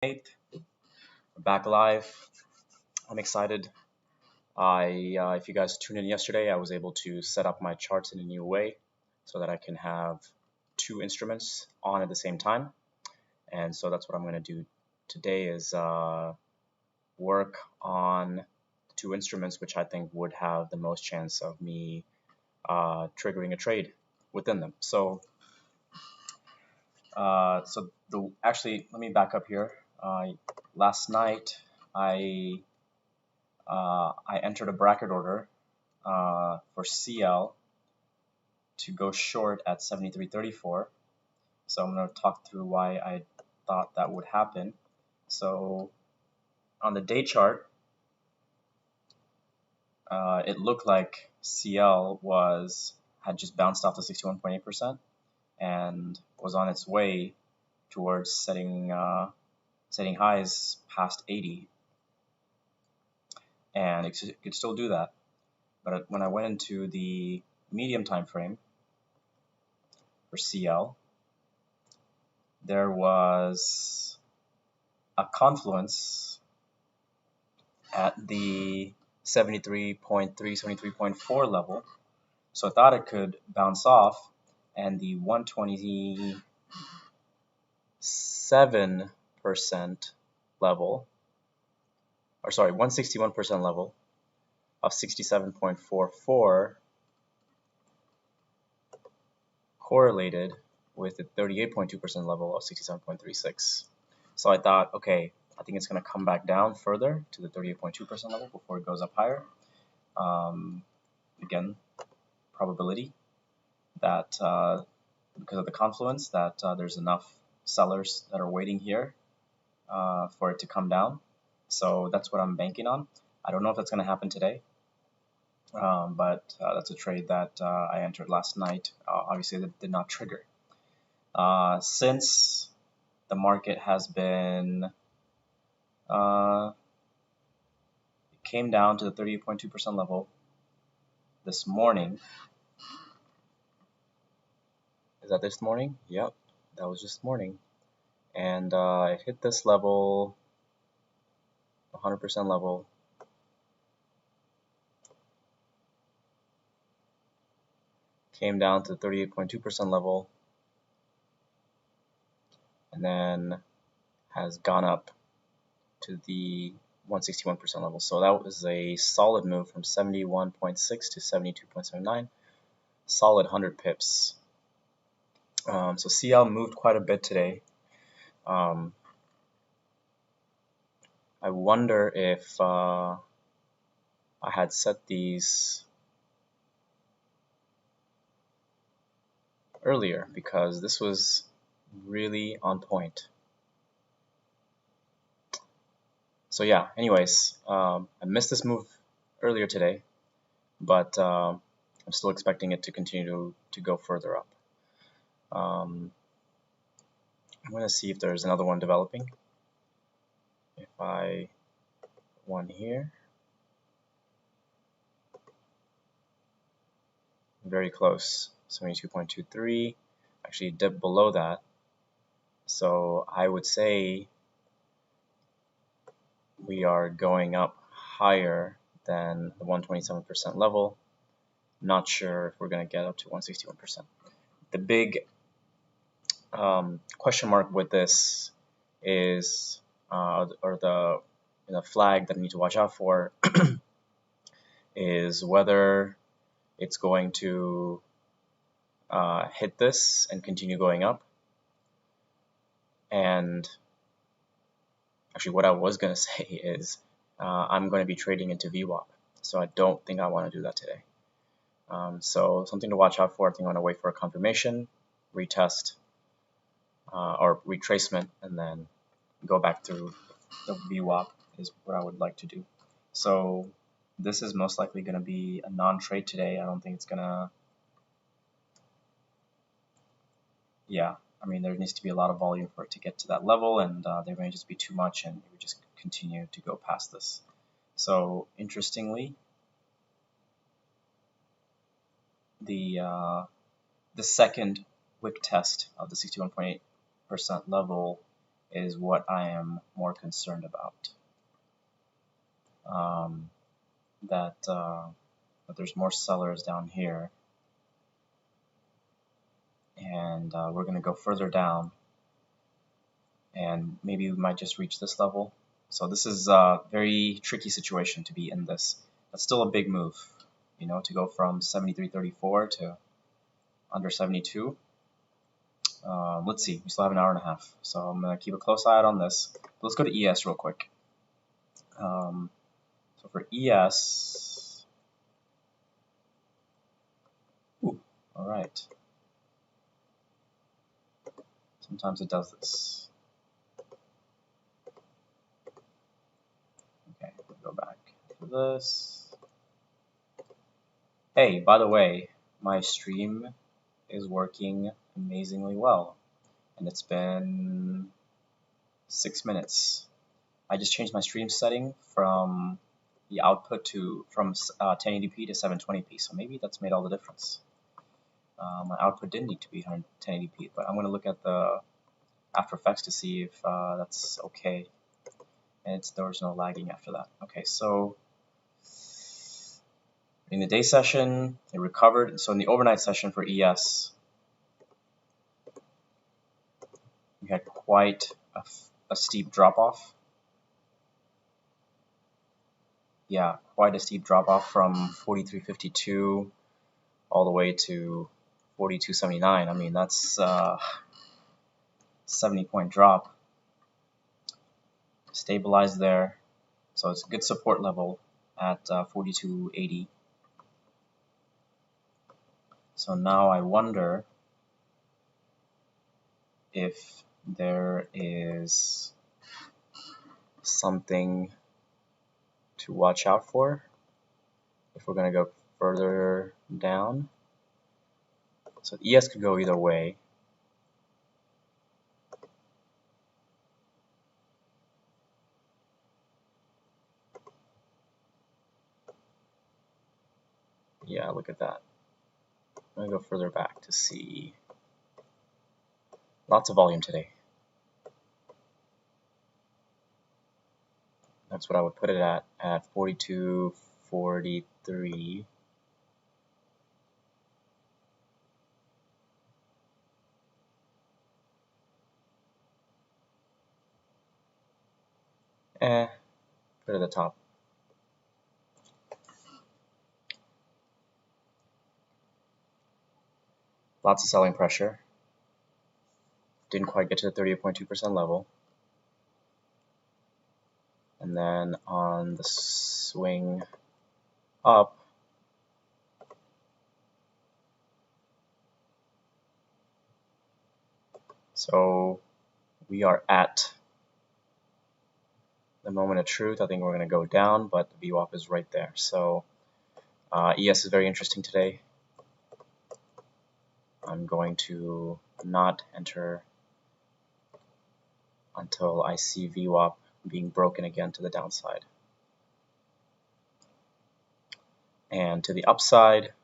8th. We're back live. I'm excited. If you guys tuned in yesterday, I was able to set up my charts in a new way so that I can have two instruments on at the same time. And so that's what I'm going to do today is work on two instruments which I think would have the most chance of me triggering a trade within them. Actually, let me back up here. Last night, I entered a bracket order for CL to go short at 73.34. So I'm going to talk through why I thought that would happen. So on the day chart, it looked like CL had just bounced off the 61.8% and was on its way towards setting highs past 80, and it could still do that. But when I went into the medium time frame for CL, there was a confluence at the 73.3, 73.4 level. So I thought it could bounce off, and the 127% level, or sorry, 161% level of 67.44 correlated with the 38.2% level of 67.36. So I thought, okay, I think it's going to come back down further to the 38.2% level before it goes up higher. Again, probability that because of the confluence that there's enough sellers that are waiting here for it to come down. So that's what I'm banking on. I don't know if that's going to happen today, but that's a trade that I entered last night. Obviously, that did not trigger. Since the market has been, it came down to the 38.2% level this morning. Is that this morning? Yep, that was just morning. And it hit this level, 100% level. Came down to the 38.2% level, and then has gone up to the 161% level. So that was a solid move from 71.6 to 72.79, solid 100 pips. So CL moved quite a bit today. I wonder if I had set these earlier, because this was really on point. So yeah, anyways, I missed this move earlier today, but I'm still expecting it to continue to go further up. I'm going to see if there's another one developing. If I one here, very close, 72.23, actually dipped below that. So I would say we are going up higher than the 127% level. Not sure if we're going to get up to 161%. The big question mark with this is, or the flag that I need to watch out for is whether it's going to hit this and continue going up. And actually, what I was going to say is I'm going to be trading into VWAP, so I don't think I want to do that today. So something to watch out for. I think I'm going to wait for a confirmation, retest, or retracement, and then go back through the VWAP is what I would like to do. So this is most likely going to be a non-trade today. I don't think it's going to, yeah, I mean, there needs to be a lot of volume for it to get to that level, and there may just be too much, and it would just continue to go past this. So interestingly, the second wick test of the 61.8% level is what I am more concerned about. That there's more sellers down here, and we're going to go further down, and maybe we might just reach this level. So this is a very tricky situation to be in this. That's still a big move, you know, to go from 73.34 to under 72. Let's see, we still have an hour and a half, so I'm going to keep a close eye out on this. Let's go to ES real quick. So for ES, all right. Sometimes it does this. Okay, go back to this. Hey, by the way, my stream is working amazingly well, and it's been 6 minutes. I just changed my stream setting from the output from 1080p to 720p, so maybe that's made all the difference. My output didn't need to be 1080p, but I'm going to look at the After Effects to see if that's okay. And there's no lagging after that. Okay, so in the day session, it recovered. So in the overnight session for ES, we had quite a steep drop-off. Yeah, quite a steep drop-off from 43.52 all the way to 42.79. I mean, that's 70-point drop. Stabilized there. So it's a good support level at 42.80. So now I wonder if there is something to watch out for if we're going to go further down. So ES could go either way. Yeah, look at that. I'm going to go further back to see. Lots of volume today. That's what I would put it at 42.43. Put it at the top. Lots of selling pressure. Didn't quite get to the 38.2% level. And then on the swing up, so we are at the moment of truth. I think we're going to go down, but the VWAP is right there. So ES is very interesting today. I'm going to not enter until I see VWAP being broken again to the downside. And to the upside,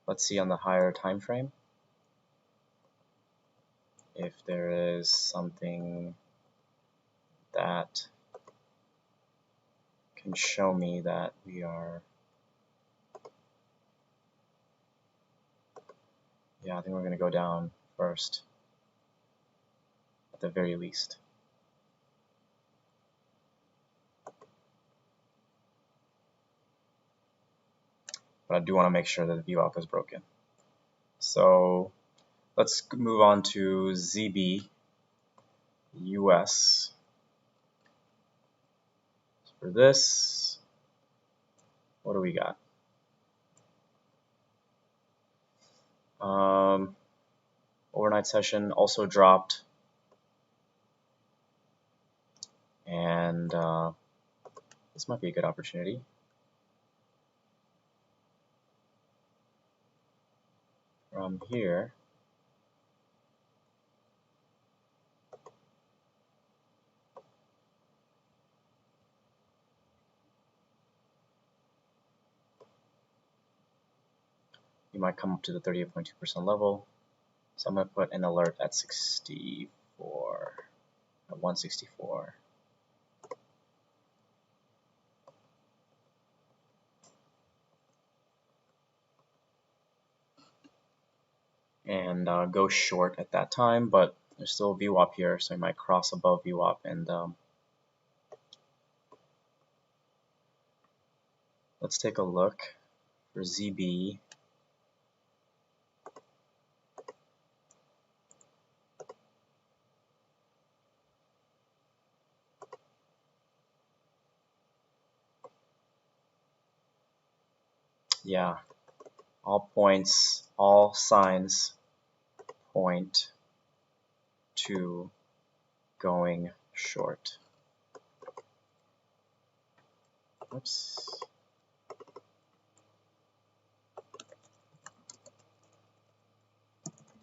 let's see on the higher time frame if there is something that can show me that we are, yeah, I think we're going to go down first at the very least. But I do want to make sure that the VWAP is broken. So let's move on to ZB US. For this, what do we got? Overnight session also dropped, and this might be a good opportunity. From here, you might come up to the 38.2% level. So I'm going to put an alert at 64, at 164. And go short at that time, but there's still a VWAP here, so I might cross above VWAP and let's take a look for ZB. Yeah, all points, all signs point to going short. Oops.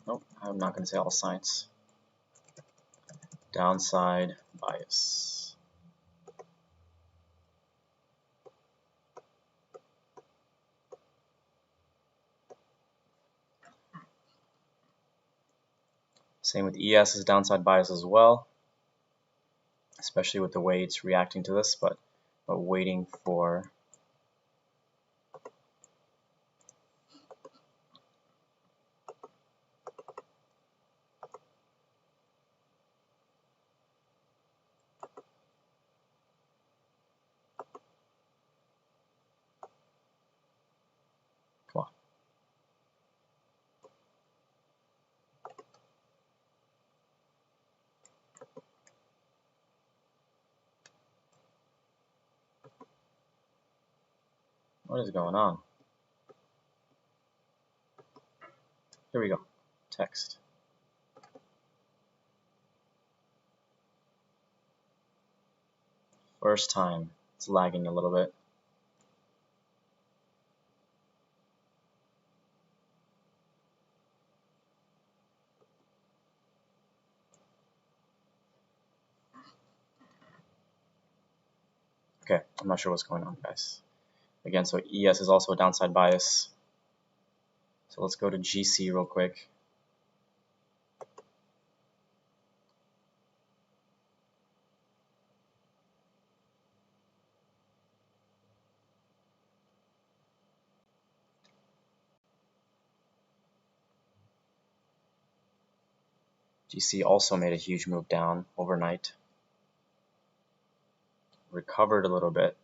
Nope, I'm not going to say all signs. Downside bias. Same with ES's downside bias as well, especially with the way it's reacting to this, but waiting for come on. What is going on? Here we go. Text. First time it's lagging a little bit. Okay, I'm not sure what's going on, guys. Again, so ES is also a downside bias. So let's go to GC real quick. GC also made a huge move down overnight. Recovered a little bit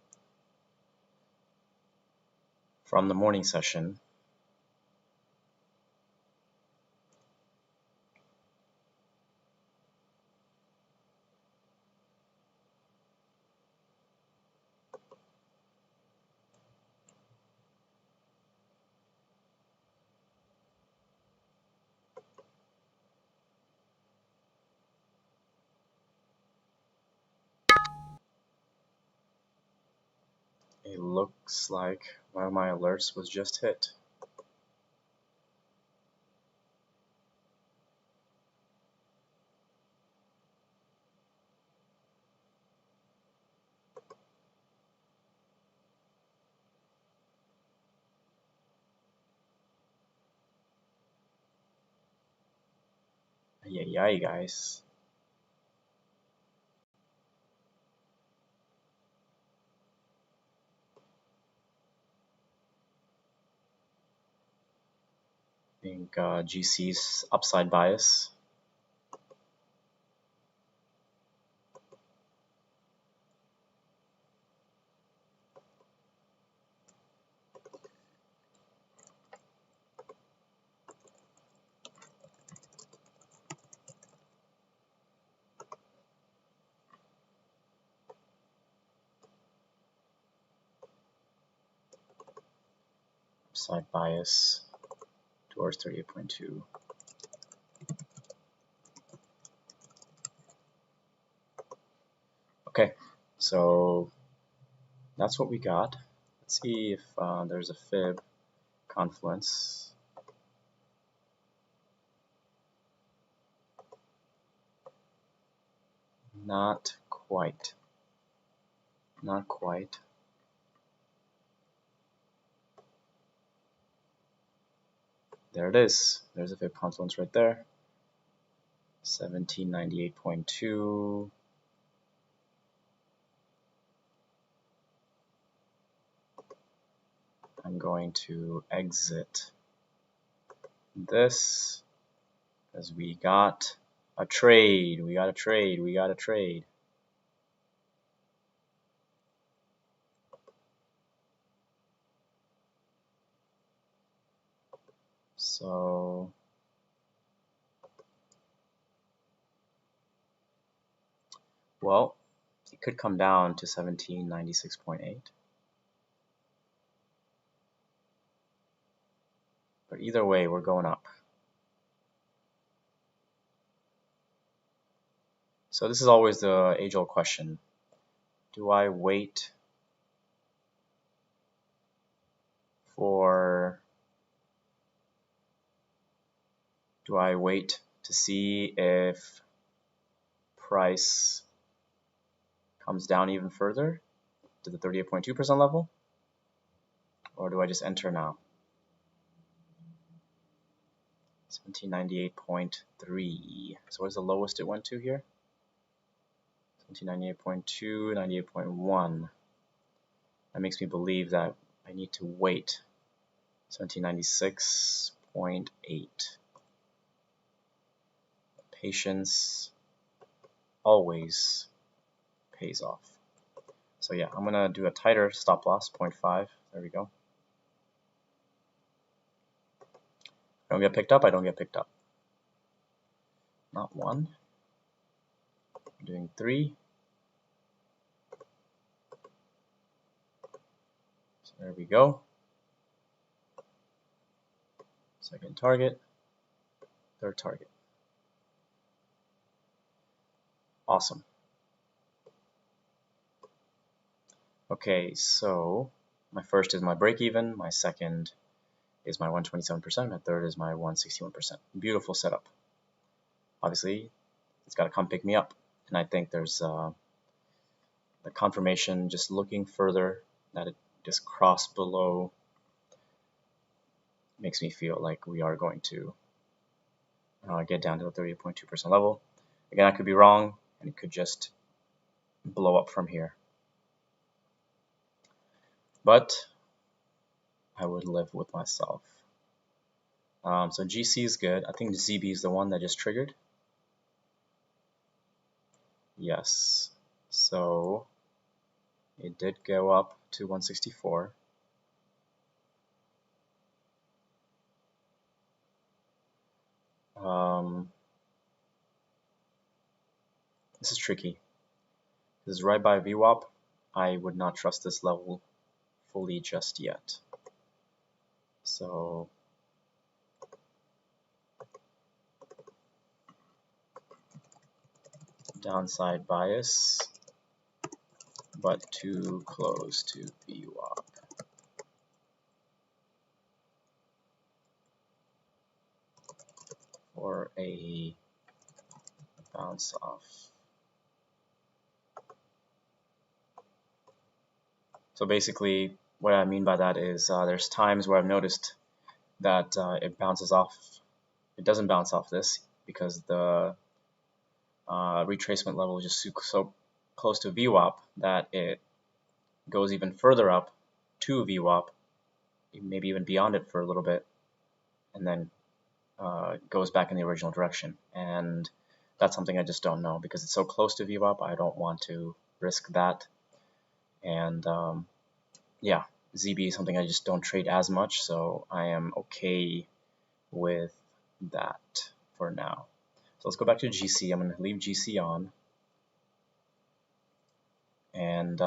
from the morning session. It looks like one of my alerts was just hit. Yay, guys. I think GC's upside bias. Upside bias towards 38.2. Okay, so that's what we got. Let's see if there's a fib confluence. Not quite. Not quite. There it is. There's a Fib confluence right there. 1798.2. I'm going to exit this because we got a trade. We got a trade. We got a trade. So well, it could come down to 1796.8. But either way, we're going up. So this is always the age-old question. Do I wait to see if price comes down even further to the 38.2% level? Or do I just enter now? 1798.3. So what's the lowest it went to here? 1798.2, 98.1. That makes me believe that I need to wait. 1796.8. Patience always pays off. So yeah, I'm gonna do a tighter stop loss, 0.5. There we go. I don't get picked up, I don't get picked up. Not one. I'm doing 3. So there we go. Second target, third target. Awesome. Okay, so my first is my break even, my second is my 127%, my third is my 161%. Beautiful setup. Obviously, it's got to come pick me up. And I think there's the confirmation just looking further that it just crossed below makes me feel like we are going to get down to the 38.2% level. Again, I could be wrong, and it could just blow up from here. But I would live with myself. So GC is good. I think ZB is the one that just triggered. Yes. So it did go up to 164. This is tricky. This is right by VWAP. I would not trust this level fully just yet. So downside bias, but too close to VWAP. For a bounce off. So basically, what I mean by that is there's times where I've noticed that it bounces off. It doesn't bounce off this because the retracement level is just so close to VWAP that it goes even further up to VWAP, maybe even beyond it for a little bit, and then goes back in the original direction. And that's something I just don't know because it's so close to VWAP. I don't want to risk that. And yeah, ZB is something I just don't trade as much, so I am okay with that for now. So let's go back to GC. I'm going to leave GC on. And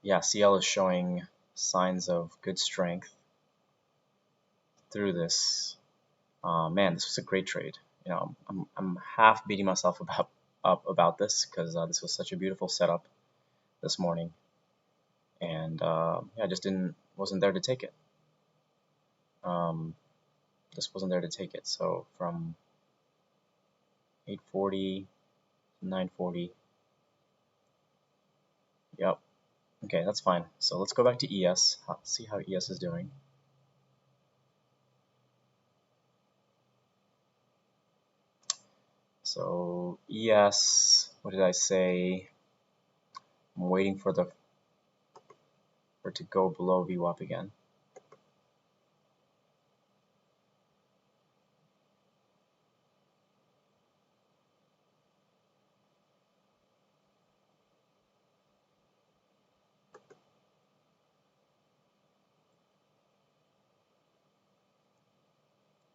yeah, CL is showing signs of good strength through this. Man, this was a great trade. You know, I'm half beating myself up about this because this was such a beautiful setup this morning, and yeah, I just wasn't there to take it. Just wasn't there to take it. So from 840 to 940. Yep. Okay, that's fine. So let's go back to ES. See how ES is doing. So ES, what did I say? I'm waiting for it to go below VWAP again.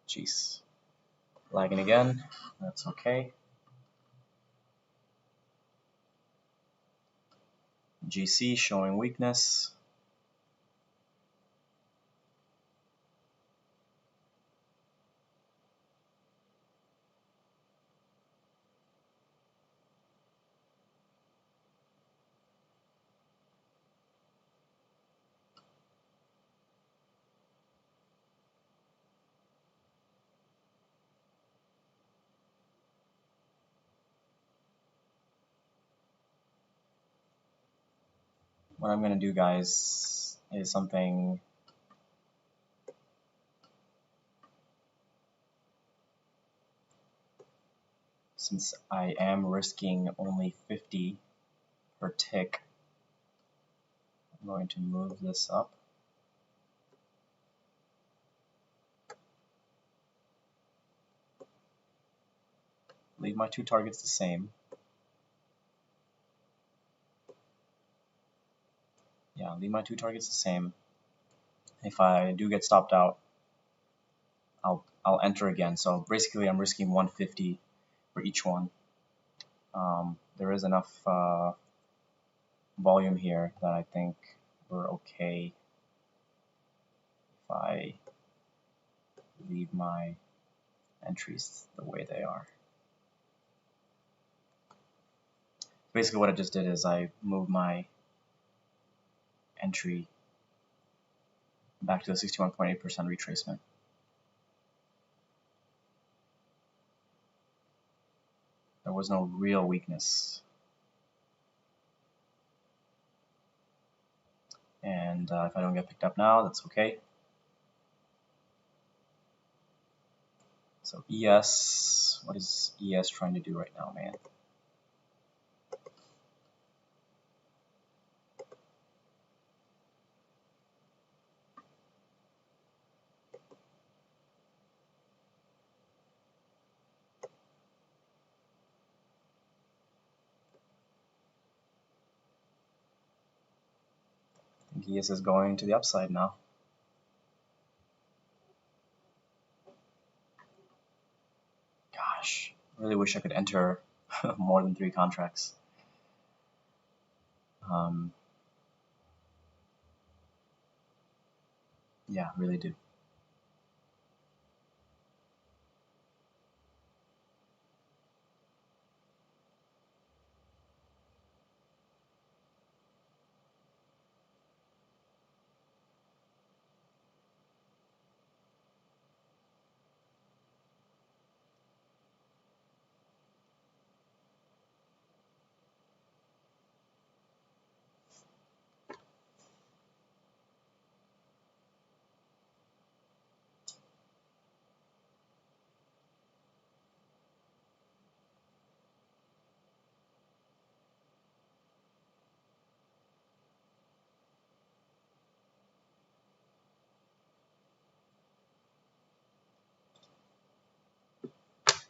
Jeez. Lagging again. That's okay. GC showing weakness. What I'm going to do, guys, is something since I am risking only 50 per tick, I'm going to move this up. Leave my two targets the same. Yeah, leave my two targets the same. If I do get stopped out, I'll enter again. So basically, I'm risking 150 for each one. There is enough volume here that I think we're okay if I leave my entries the way they are. Basically, what I just did is I moved my entry back to the 61.8% retracement. There was no real weakness. And if I don't get picked up now, that's okay. So ES, what is ES trying to do right now, man? I think ES is going to the upside now. Gosh, I really wish I could enter more than 3 contracts. Yeah, really do.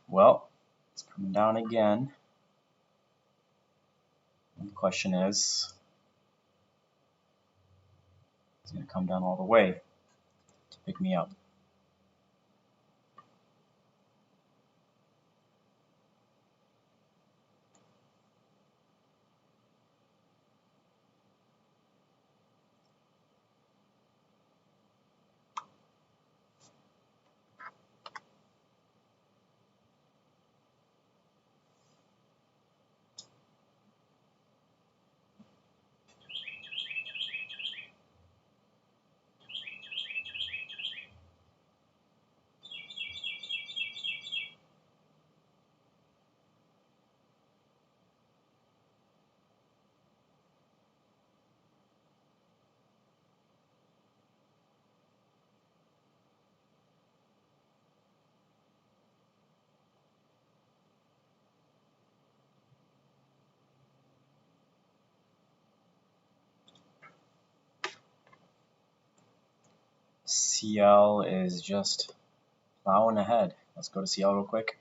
Well, it's coming down again. And the question is it going to come down all the way to pick me up? CL is just plowing ahead. Let's go to CL real quick.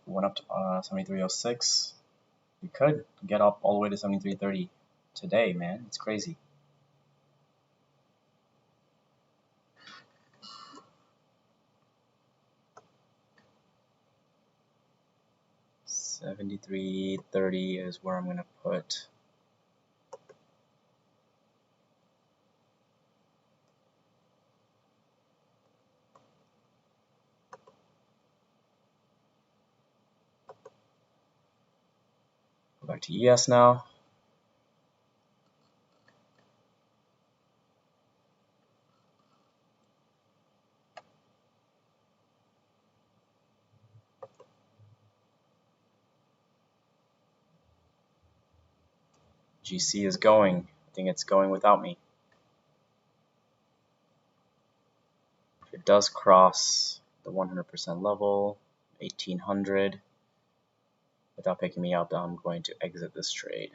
Went up to 73.06. We could get up all the way to 73.30 today, man. It's crazy. $73.30 is where I'm gonna put. Go back to ES now. GC is going. I think it's going without me. If it does cross the 100% level, 1800, without picking me up, I'm going to exit this trade.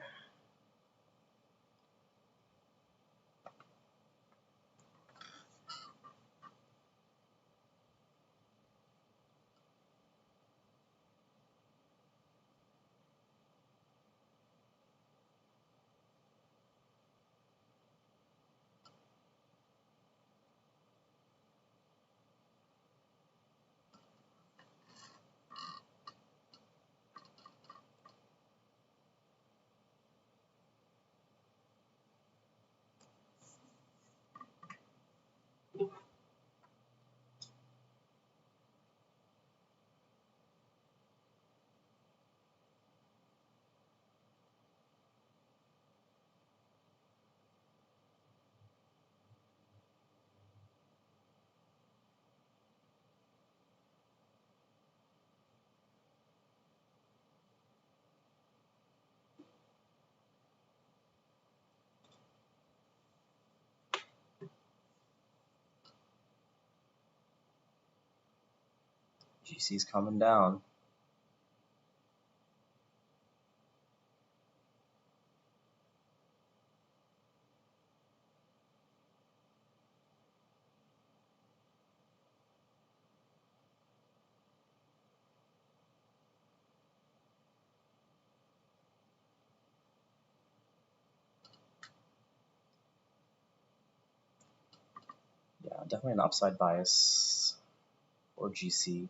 GC's coming down. Yeah, definitely an upside bias for GC.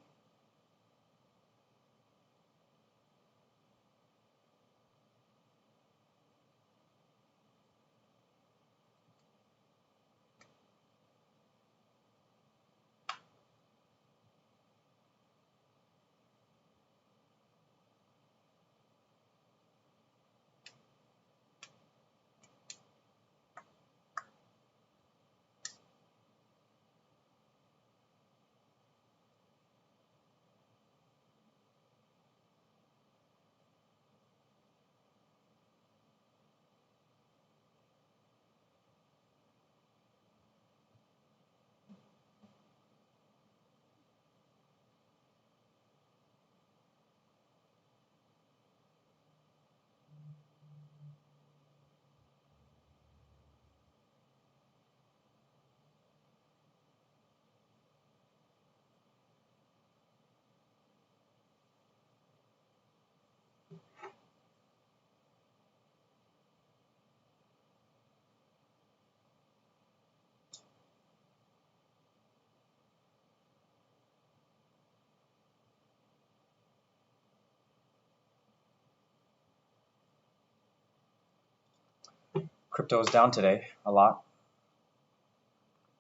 Crypto is down today a lot,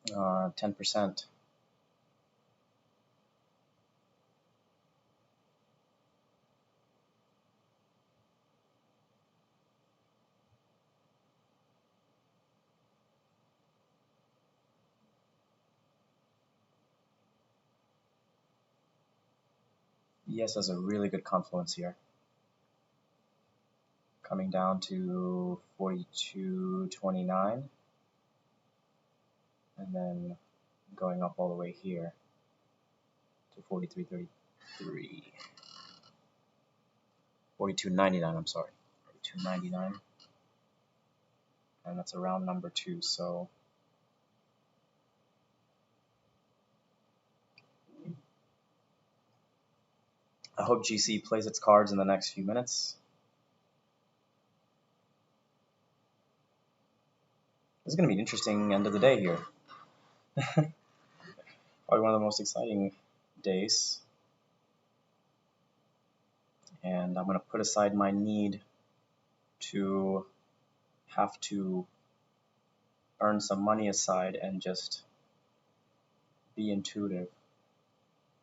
10%. ES has a really good confluence here, coming down to 42.29 and then going up all the way here to 43.33. 42.99. I'm sorry, 42.99, and that's a round number too. So I hope GC plays its cards in the next few minutes. This is going to be an interesting end of the day here. Probably one of the most exciting days. And I'm going to put aside my need to have to earn some money aside and just be intuitive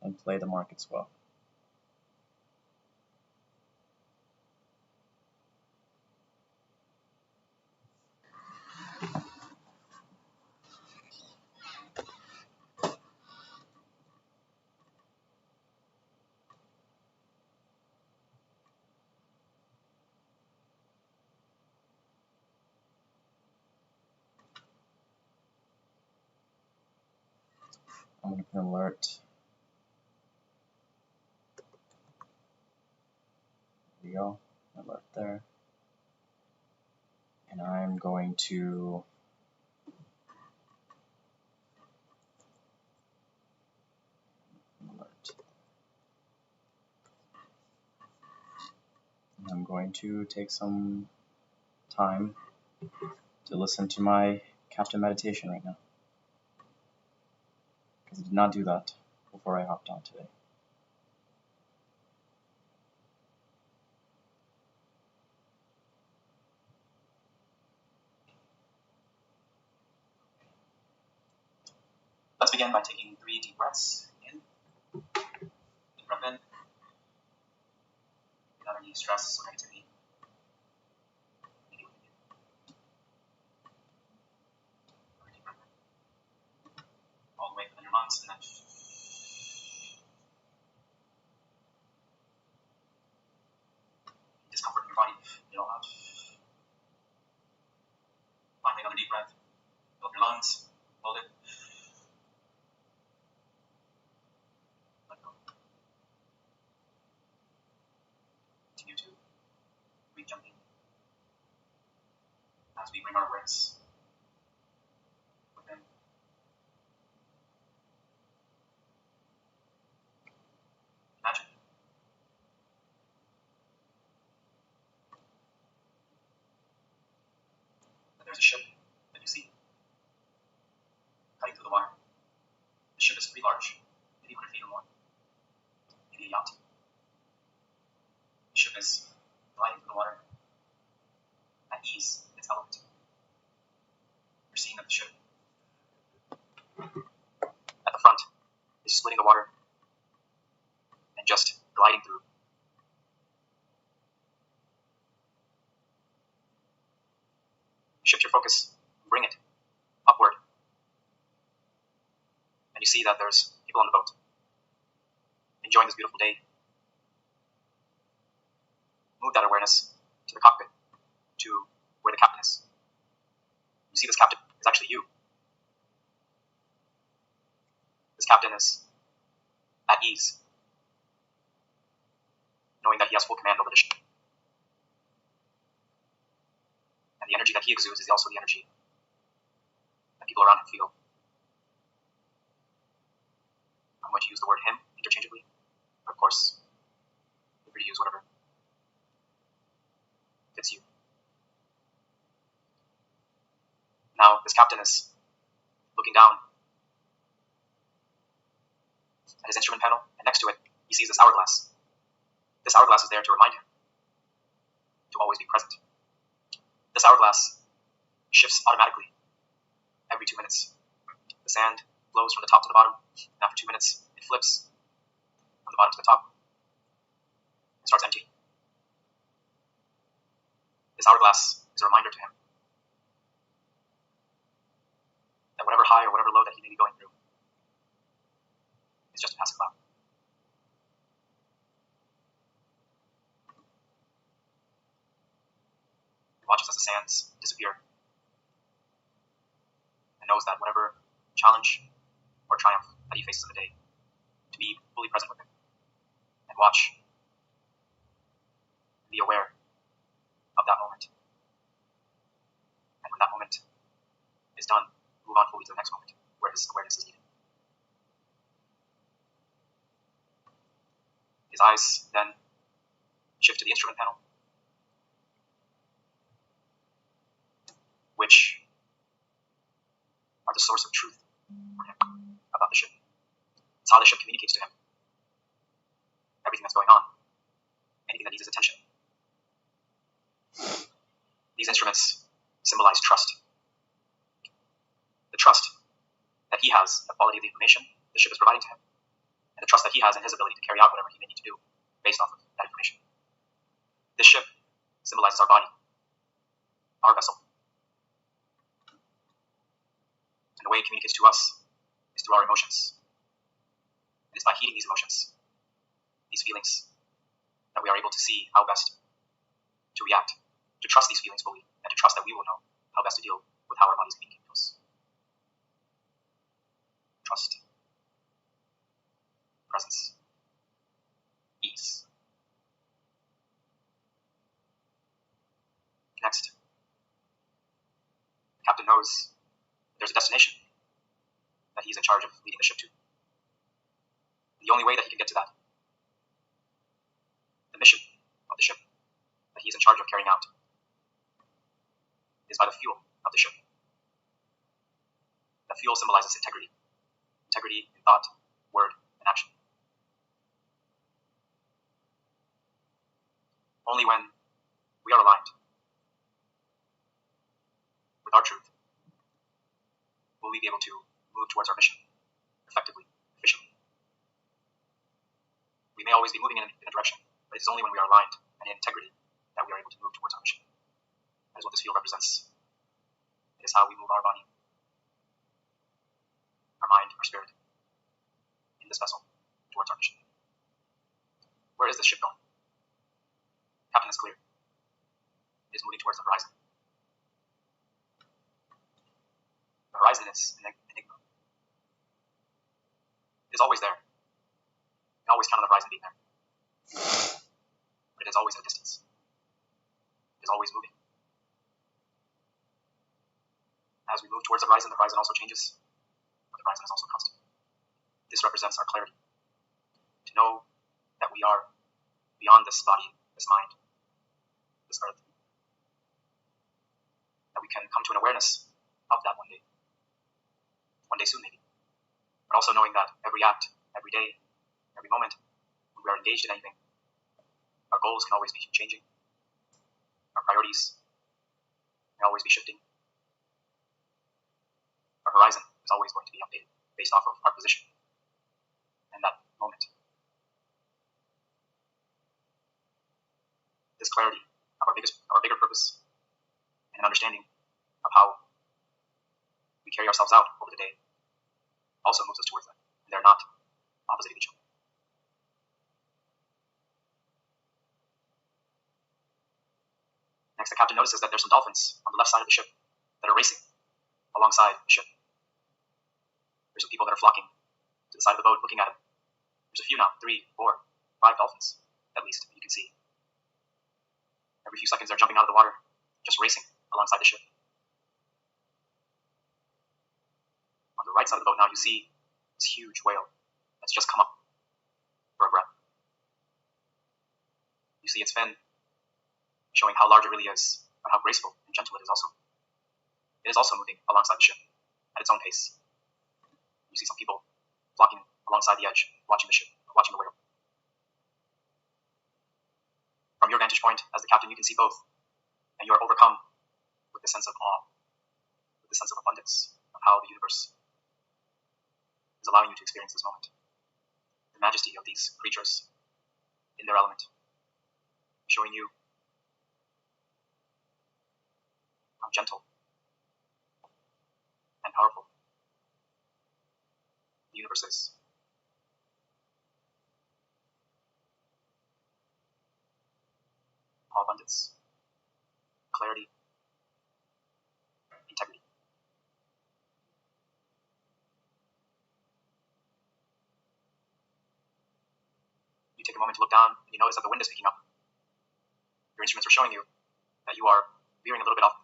and play the markets well. I'm going to put an alert. There we go, alert there. And I'm going to alert. And I'm going to take some time to listen to my captain meditation right now, because I did not do that before I hopped on today. Let's begin by taking 3 deep breaths in. Deep breath in. Without any stress or negativity. Deep breath in. All the way within your lungs, and then discomfort in your body. Get all out. Finally, another deep breath. Fill up your lungs. Hold it. Let go. Continue to breathe gently as we bring our awareness within. Imagine that there's a ship that you see cutting through the water. The ship is pretty large, maybe 100 feet or more, maybe a yacht. The ship is gliding through the water at ease in its element. You're seeing that the ship at the front is splitting the water and just gliding through. Shift your focus, bring it upward, and you see that there's people on the boat enjoying this beautiful day. Move that awareness to the cockpit, to where the captain is. You see this captain is actually you. This captain is at ease, knowing that he has full command over the ship. And the energy that he exudes is also the energy that people around him feel. I'm going to use the word him interchangeably, but of course, you're free to use whatever fits you. Now, this captain is looking down at his instrument panel, and next to it, he sees this hourglass. This hourglass is there to remind him to always be present. This hourglass shifts automatically every 2 minutes. The sand flows from the top to the bottom, and after 2 minutes, it flips from the bottom to the top and starts emptying. This hourglass is a reminder to him that whatever high or whatever low that he may be going through is just a passing cloud. He watches as the sands disappear and knows that whatever challenge or triumph that he faces in the day, to be fully present with it and watch be aware of that moment. And when that moment is done, move on fully to the next moment where this awareness is needed. His eyes then shift to the instrument panel, which are the source of truth for him about the ship. It's how the ship communicates to him everything that's going on, anything that needs his attention. These instruments symbolize trust. The trust that he has, the quality of the information the ship is providing to him, and the trust that he has in his ability to carry out whatever he may need to do based off of that information. This ship symbolizes our body, our vessel. And the way it communicates to us is through our emotions. It is by heeding these emotions, these feelings, that we are able to see how best to react, to trust these feelings fully, and to trust that we will know how best to deal with how our bodies communicate to us. Trust, presence, ease. Next, the captain knows there's a destination that he's in charge of leading the ship to. The only way that he can get to that, the mission of the ship that he's in charge of carrying out, is by the fuel of the ship. The fuel symbolizes integrity. Integrity in thought, word, and action. Only when we are aligned with our truth will we be able to move towards our mission effectively, efficiently. We may always be moving in a direction, but it is only when we are aligned and in integrity that we are able to move towards our mission. That is what this field represents. It is how we move our body, our mind, our spirit in this vessel towards our mission. Where is this ship going? Captain is clear. It is moving towards the horizon. The horizon is an enigma. It is always there. You can always count on the horizon being there. But it is always at a distance. It is always moving. As we move towards the horizon also changes, but the horizon is also constant. This represents our clarity. To know that we are beyond this body, this mind, this earth. That we can come to an awareness of that one day. One day soon, maybe. But also knowing that every act, every day, every moment, when we are engaged in anything, our goals can always be changing. Our priorities may always be shifting. Our horizon is always going to be updated based off of our position and that moment. This clarity of our bigger purpose and an understanding of how we carry ourselves out over the day also moves us towards that. And they're not opposite of each other. Next, the captain notices that there's some dolphins on the left side of the ship that are racing alongside the ship. There's some people that are flocking to the side of the boat looking at him. There's a few now, 3, 4, 5 dolphins, at least, you can see. Every few seconds they're jumping out of the water, just racing alongside the ship. On the right side of the boat now you see this huge whale that's just come up for a breath. You see its fin showing how large it really is, but how graceful and gentle it is also. It is also moving alongside the ship at its own pace. You see some people flocking alongside the edge, watching the ship, watching the whale. From your vantage point as the captain, you can see both, and you are overcome with the sense of awe, with the sense of abundance of how the universe is allowing you to experience this moment. The majesty of these creatures in their element, showing you how gentle and powerful the universe is. All abundance, clarity, integrity. You take a moment to look down, and you notice that the wind is picking up. Your instruments are showing you that you are veering a little bit off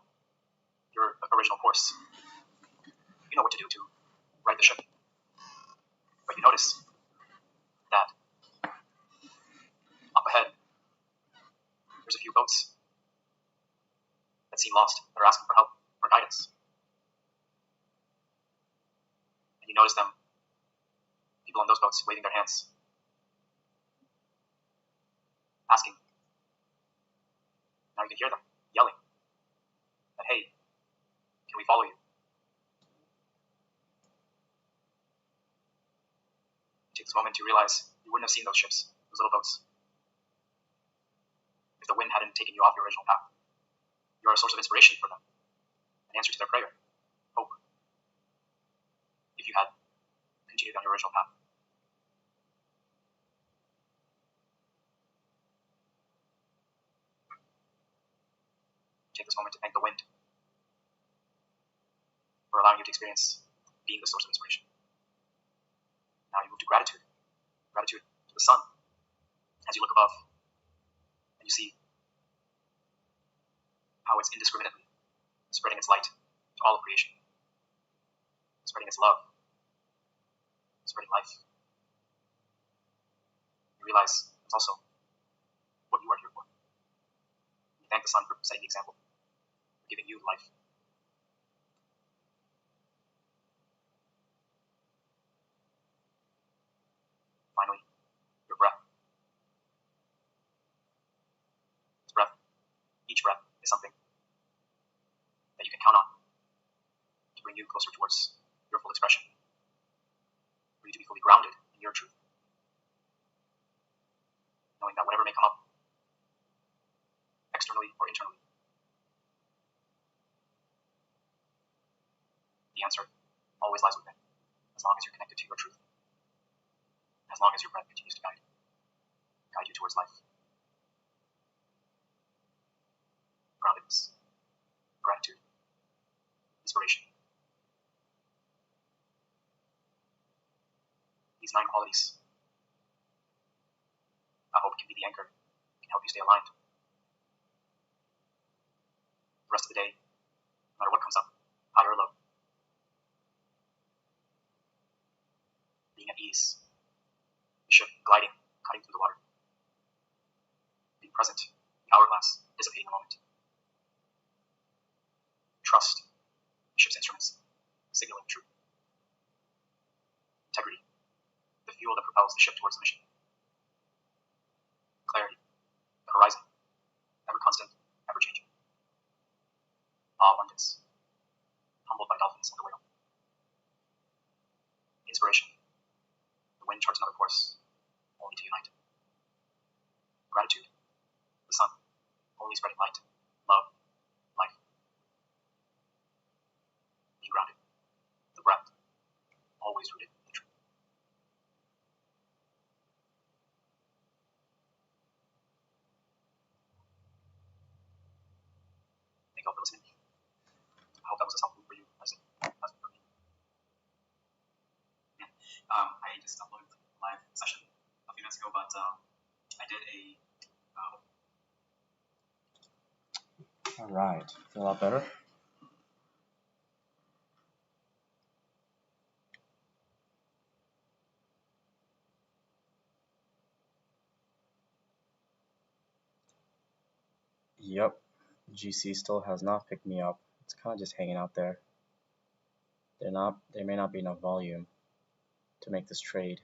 your original course. You know what to do to right the ship. But you notice that up ahead, there's a few boats that seem lost, that are asking for help, for guidance. And you notice them, people on those boats waving their hands, asking. Now you can hear them yelling that, hey, can we follow you? You take this moment to realize you wouldn't have seen those ships, those little boats, if the wind hadn't taken you off your original path. You are a source of inspiration for them, an answer to their prayer, hope. If you had continued on your original path. Take this moment to thank the wind for allowing you to experience being the source of inspiration. Now you move to gratitude. Gratitude to the sun. As you look above and you see how it's indiscriminately spreading its light to all of creation, spreading its love, spreading life. You realize it's also what you are here for. You thank the sun for setting the example, for giving you life. Finally, your breath. This breath, each breath is something that you can count on to bring you closer towards your full expression, for you to be fully grounded in your truth, knowing that whatever may come up, externally or internally, the answer always lies within, as long as you're connected to your truth, as long as your breath continues to guide you towards life. Groundedness, gratitude, inspiration. These 9 qualities, I hope, can be the anchor, can help you stay aligned. The rest of the day, no matter what comes up, high or low, being at ease, the ship gliding, cutting through the water, being present, the hourglass, dissipating the moment. Trust, the ship's instruments, signaling truth. Integrity, the fuel that propels the ship towards the mission. Clarity, the horizon, ever constant, ever changing. Abundance, humbled by dolphins and the whale. Inspiration, the wind charts another course, only to unite. Gratitude, the sun, only spreading light, love, life. Being grounded, the breath, always rooted in the truth. Thank you all for listening. I hope that was as helpful for you as it has been for me. Yeah. I just uploaded a live session a few minutes ago, but I did a Alright, feel a lot better? Yep, GC still has not picked me up. It's kind of just hanging out there. There may not be enough volume to make this trade.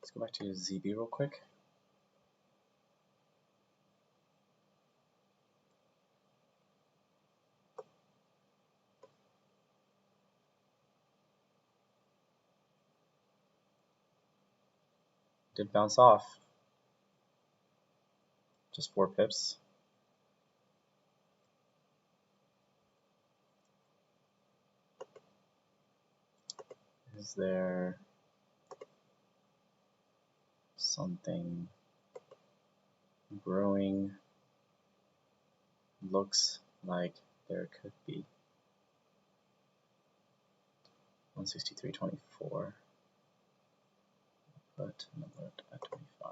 Let's go back to ZB real quick. Did bounce off. Just 4 pips. Is there something brewing? Looks like there could be. 163.24. Put an alert at 25.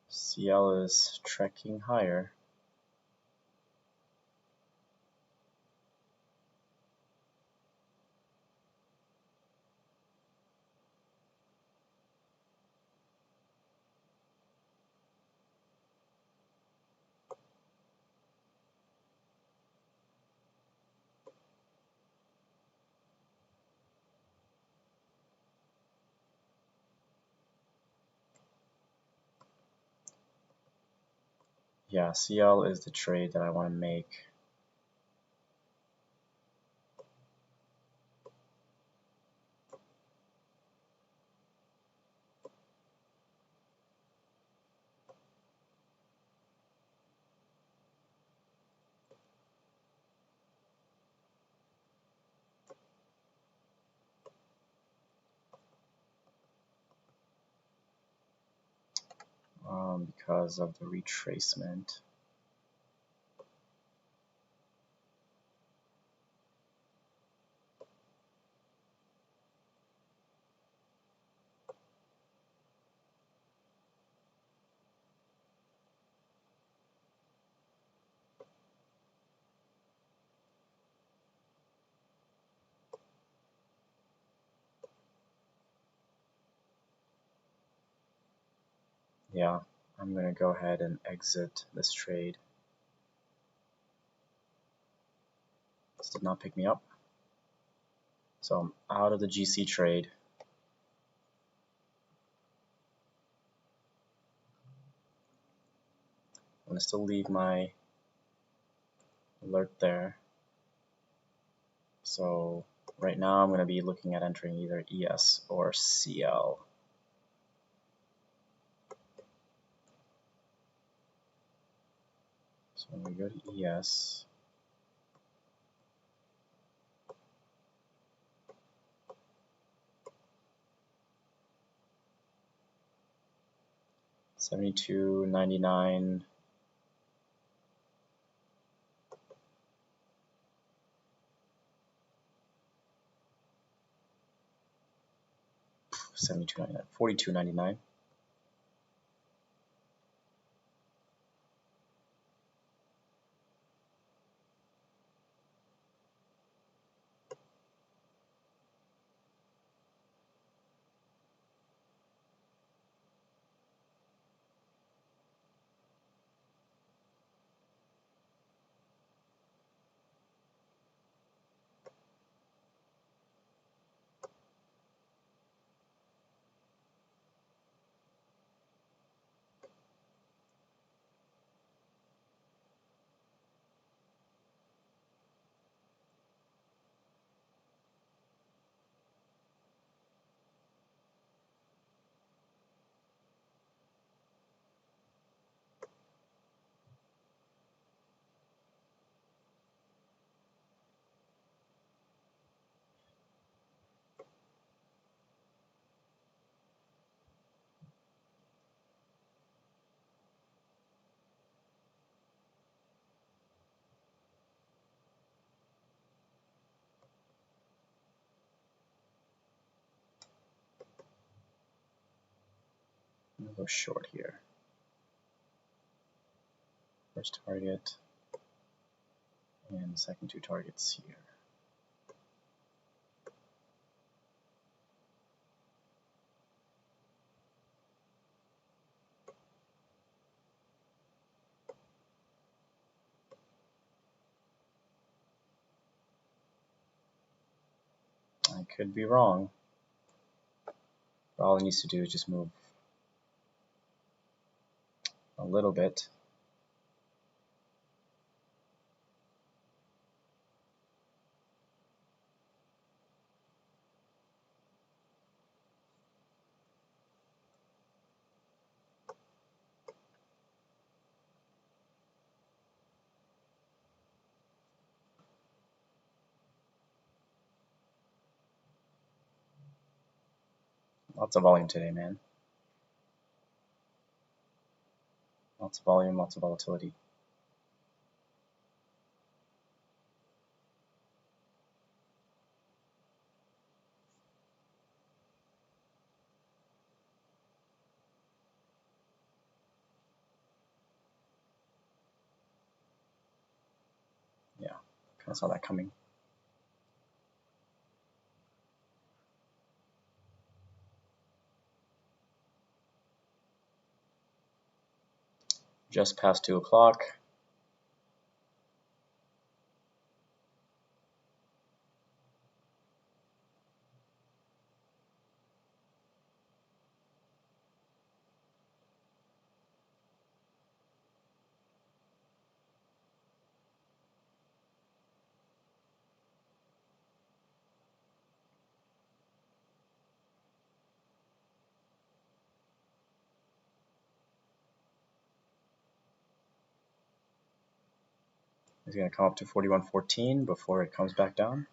CL is trekking higher. Yeah, CL is the trade that I want to make. Because of the retracement. Yeah, I'm going to go ahead and exit this trade. This did not pick me up. So I'm out of the GC trade. I'm going to still leave my alert there. So right now I'm going to be looking at entering either ES or CL. So when we go to ES, $72.99. 72.99, 42.99. I'm going to go short here. First target and the second two targets here. I could be wrong. But all it needs to do is just move a little bit. Lots of volume today, man. Lots of volume, lots of volatility. Yeah, kind of saw that coming. Just past 2 o'clock. It's going to come up to 41.14 before it comes back down.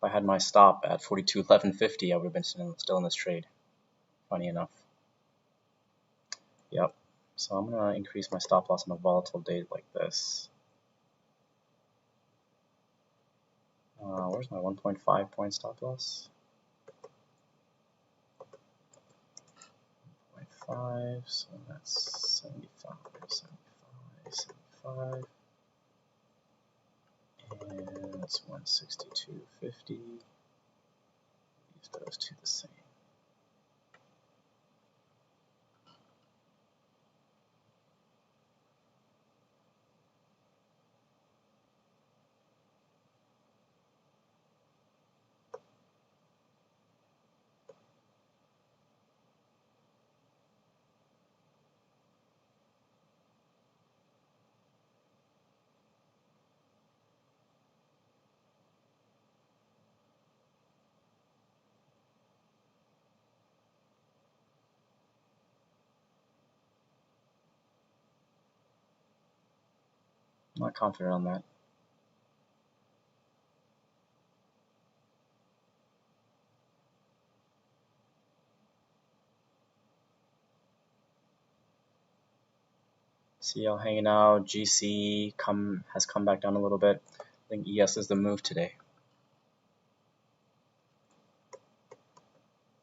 If I had my stop at 42.11.50, I would have been still in this trade. Funny enough. Yep. So I'm going to increase my stop loss on a volatile day like this. Where's my 1.5 point stop loss? 0.5, so that's 75, 75, 75. And it's 162.50. Leave those two the same. I'm not confident on that. CL hanging out. GC has come back down a little bit. I think ES is the move today.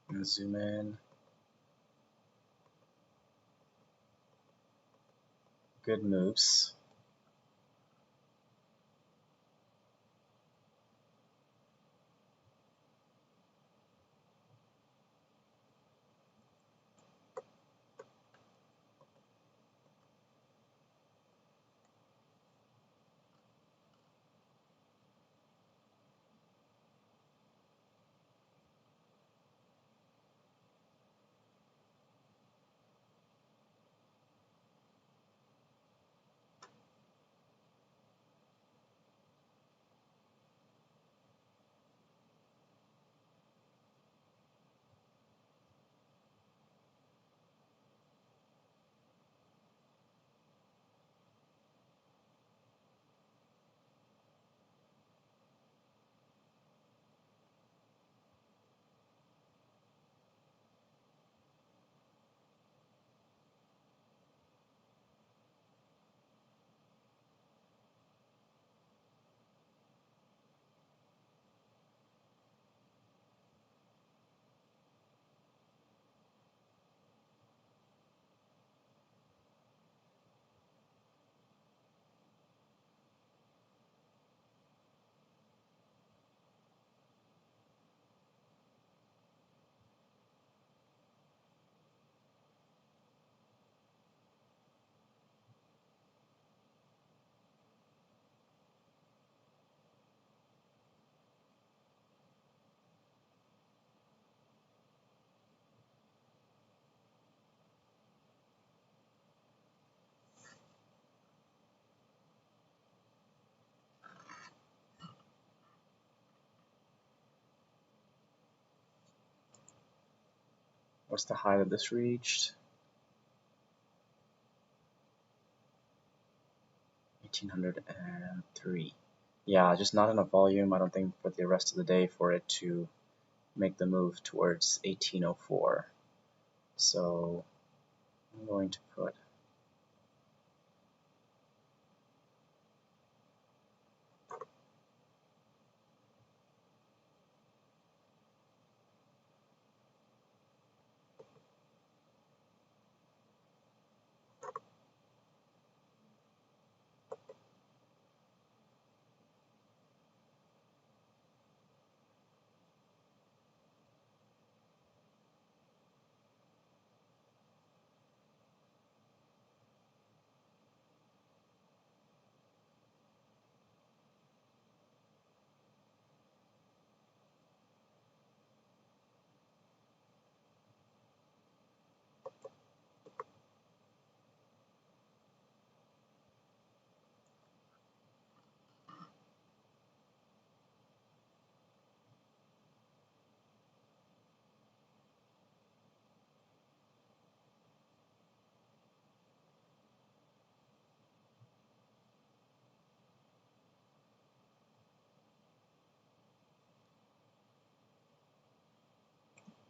And zoom in. Good moves. What's the high that this reached? 1803. Yeah, just not enough volume, I don't think, for the rest of the day for it to make the move towards 1804. So I'm going to put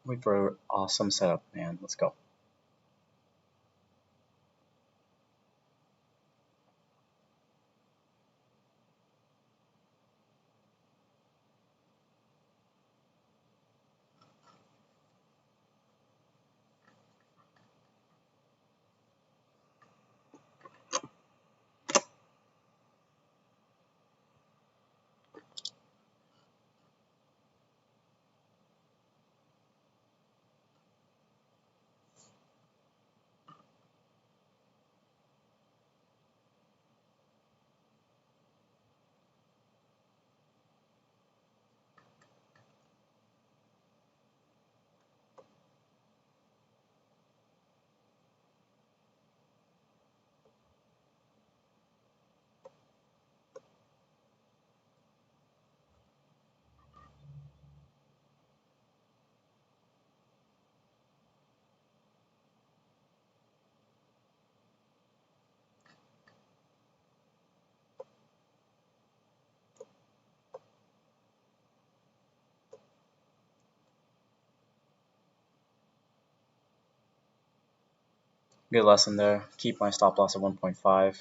wait for an awesome setup, man. Let's go. Good lesson there. Keep my stop loss at 1.5.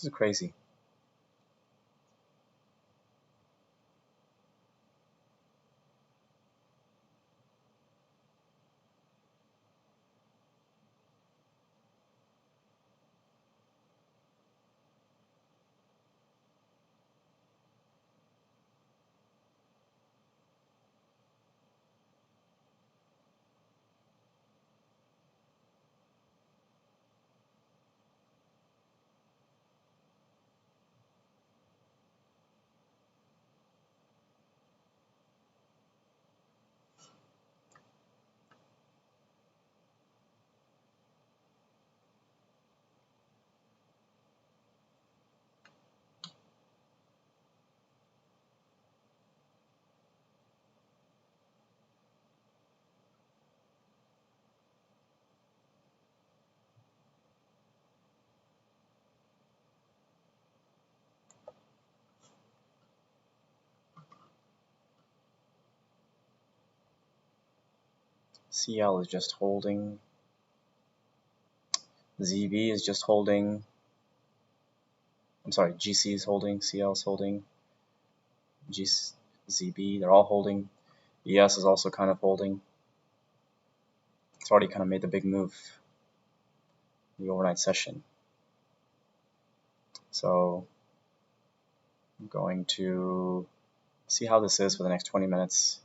This is crazy. CL is just holding. ZB is just holding. I'm sorry, GC is holding, CL is holding, ZB, they're all holding. ES is also kind of holding. It's already kind of made the big move in the overnight session. So I'm going to see how this is for the next 20 minutes.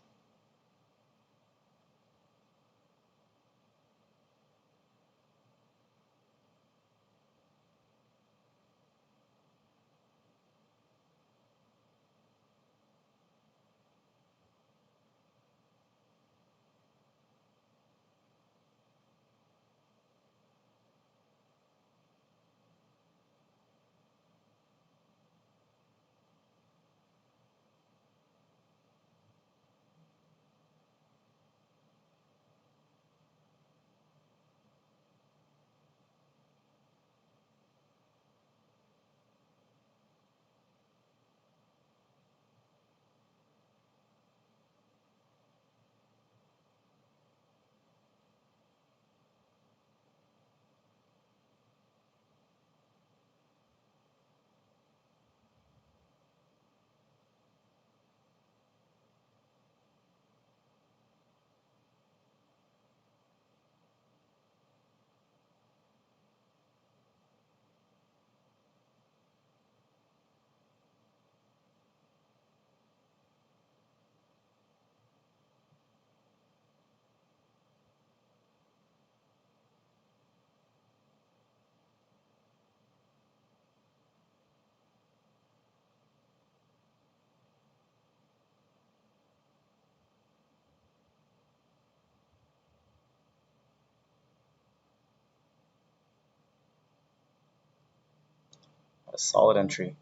A solid entry.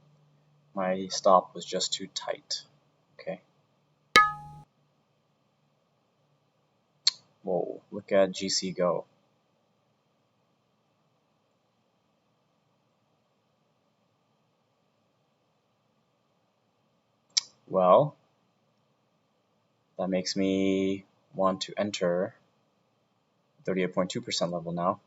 My stop was just too tight. Okay. Whoa, look at GC go. Well, that makes me want to enter 38.2% level now.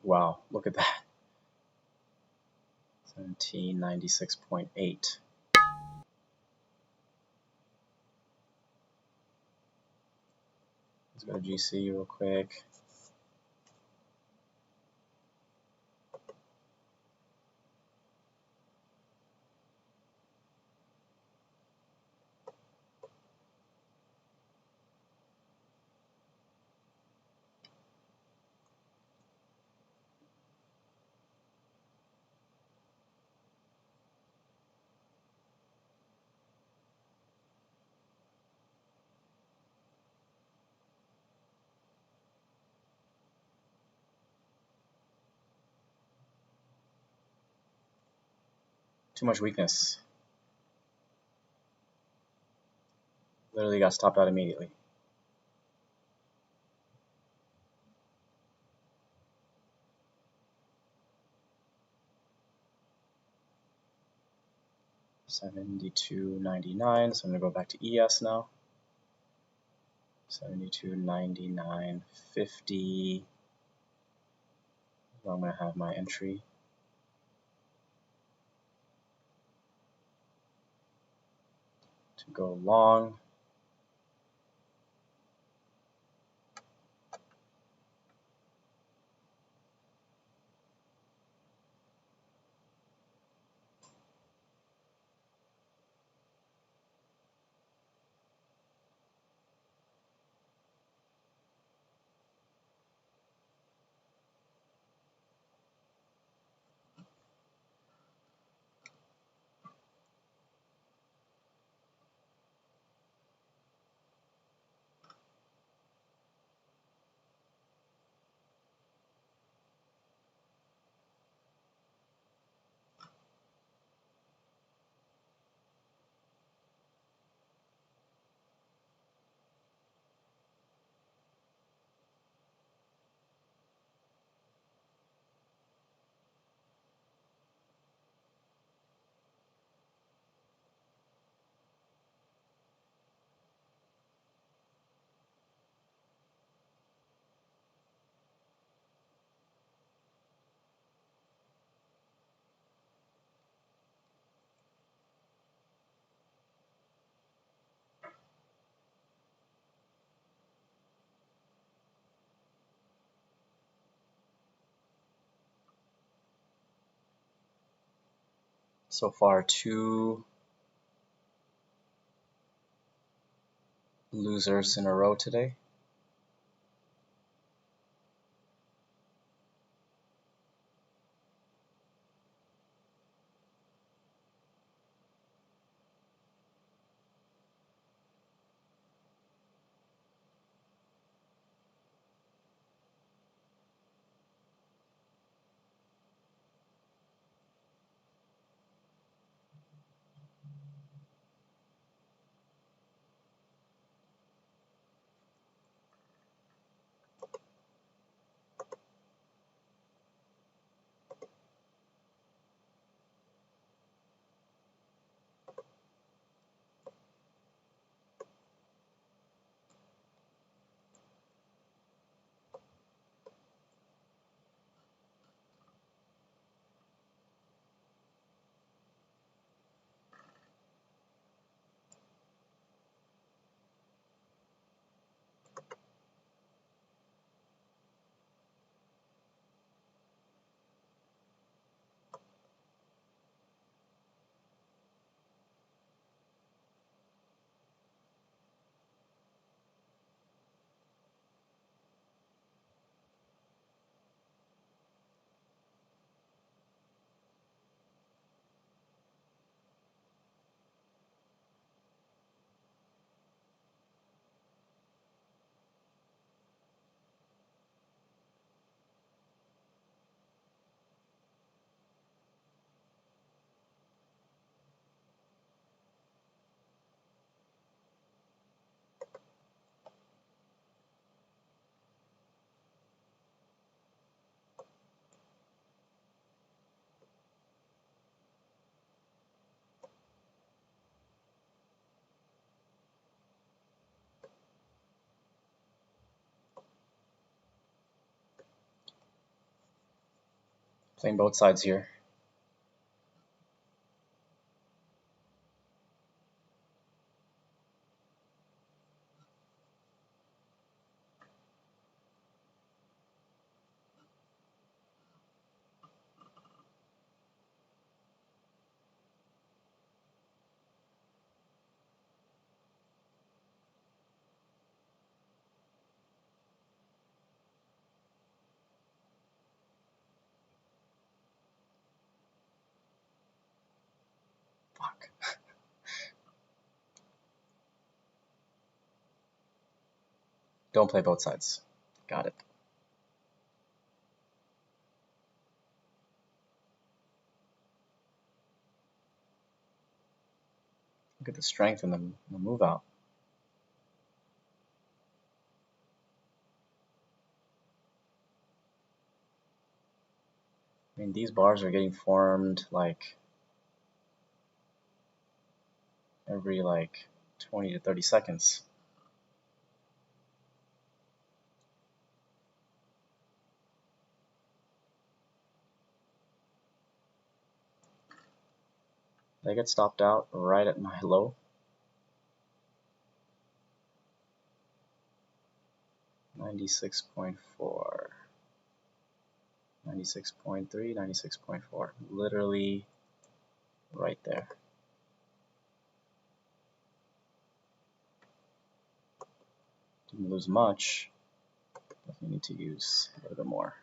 Wow, look at that. 1796.8. Let's go to GC real quick. Too much weakness. Literally got stopped out immediately. $72.99. So I'm gonna go back to ES now. 72.99.50. I'm gonna have my entry. To go long. So far, 2 losers in a row today. Playing both sides here. Fuck. Don't play both sides. Got it. Look at the strength in the move out. I mean, these bars are getting formed like every 20 to 30 seconds. They get stopped out right at my low. 96.4, 96.3, 96.4. Literally right there. Didn't lose much. Definitely need to use a little bit more.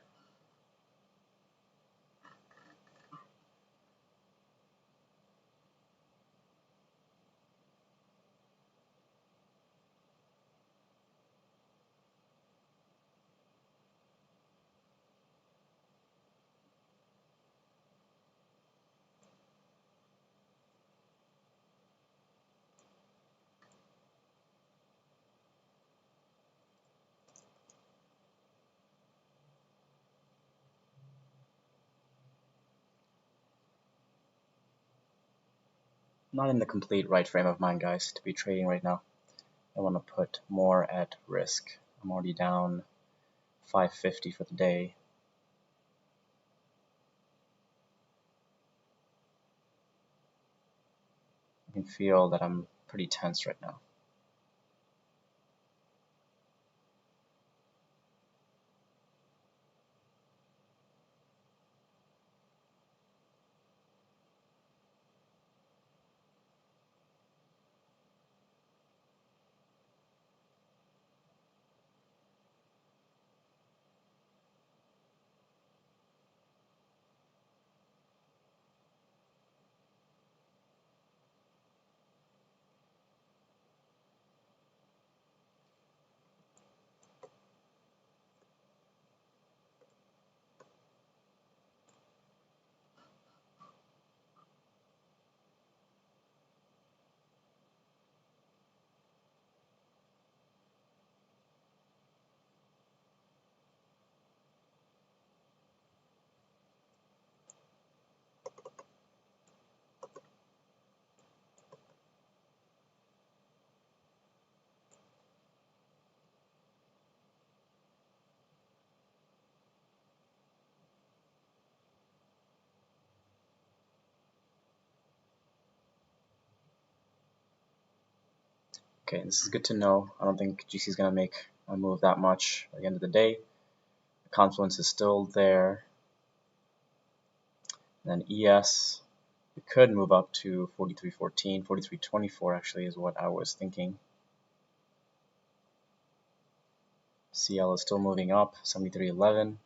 Not in the complete right frame of mind, guys, to be trading right now. I want to put more at risk. I'm already down 550 for the day. I can feel that I'm pretty tense right now. Okay, this is good to know. I don't think GC is going to make a move that much at the end of the day. The confluence is still there. And then ES, we could move up to 43.14, 43.24 actually is what I was thinking. CL is still moving up, 73.11.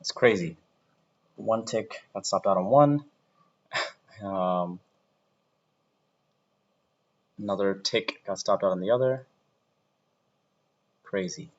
It's crazy. One tick got stopped out on one. Another tick got stopped out on the other. Crazy.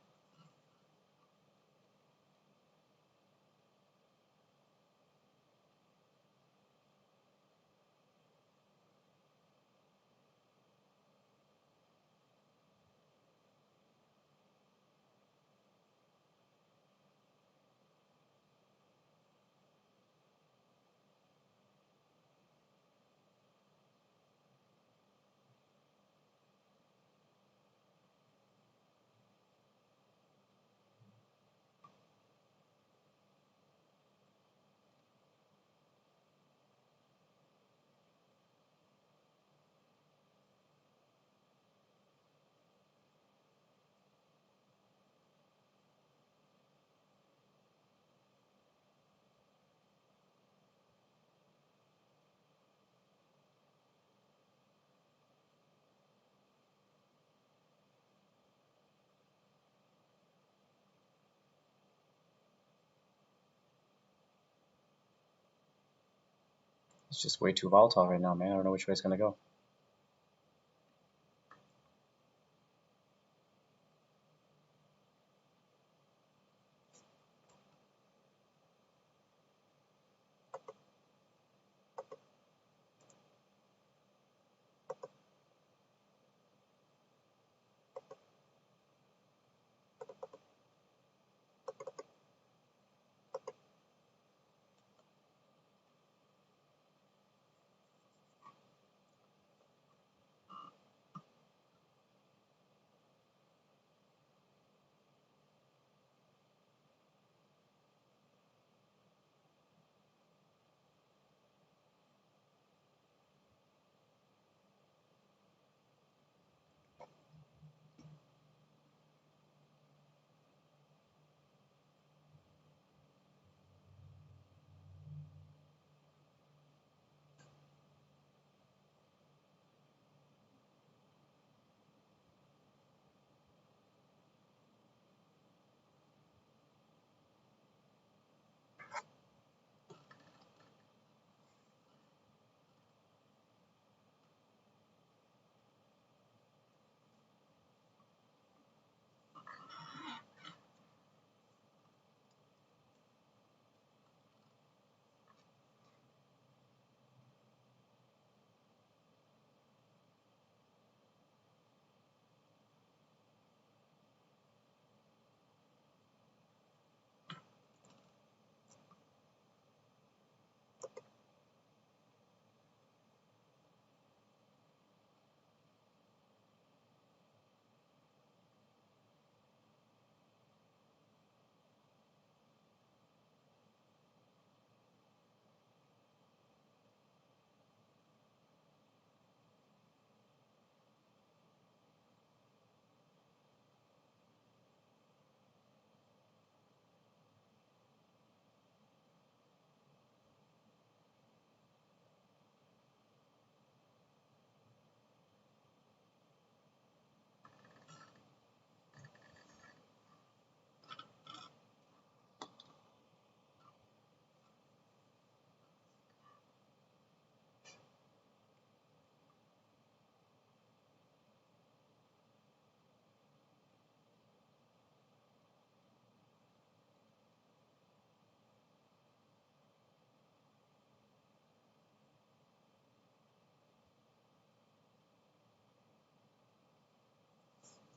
It's just way too volatile right now, man. I don't know which way it's going to go.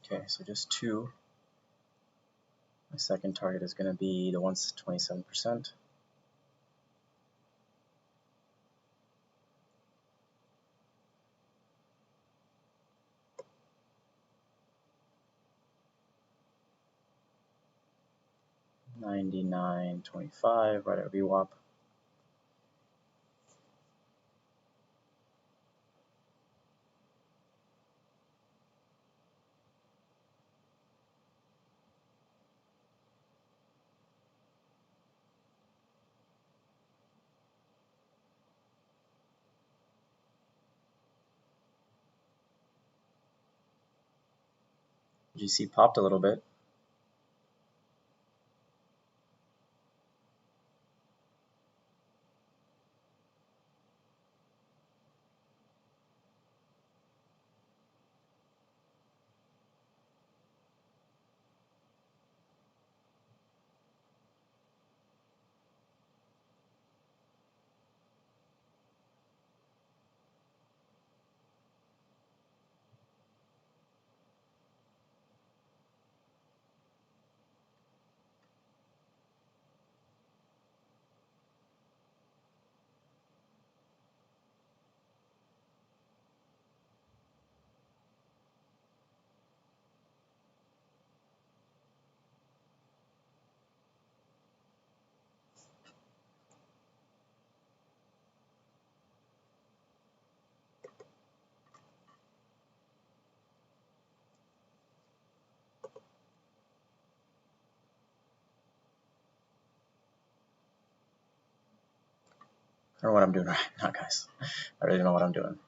Okay, so just two. My second target is going to be the 127%. $99.25 right at VWAP. GC popped a little bit. I don't know what I'm doing right now, guys. I really don't know what I'm doing.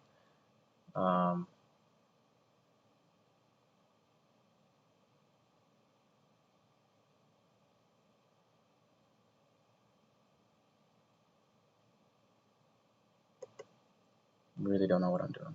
Really don't know what I'm doing.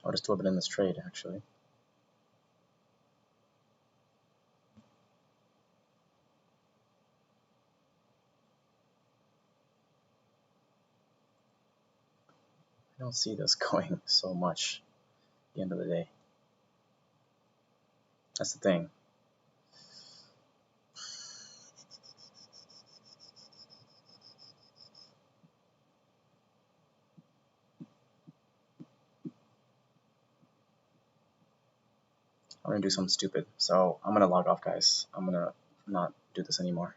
I would have still been in this trade, actually. I don't see this going so much at the end of the day. That's the thing. I'm gonna do something stupid. So I'm gonna log off, guys. I'm gonna not do this anymore.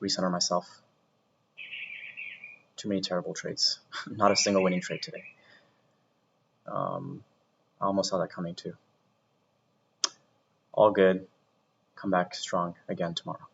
Recenter myself. Too many terrible trades. Not a single winning trade today. I almost saw that coming too. All good. Come back strong again tomorrow.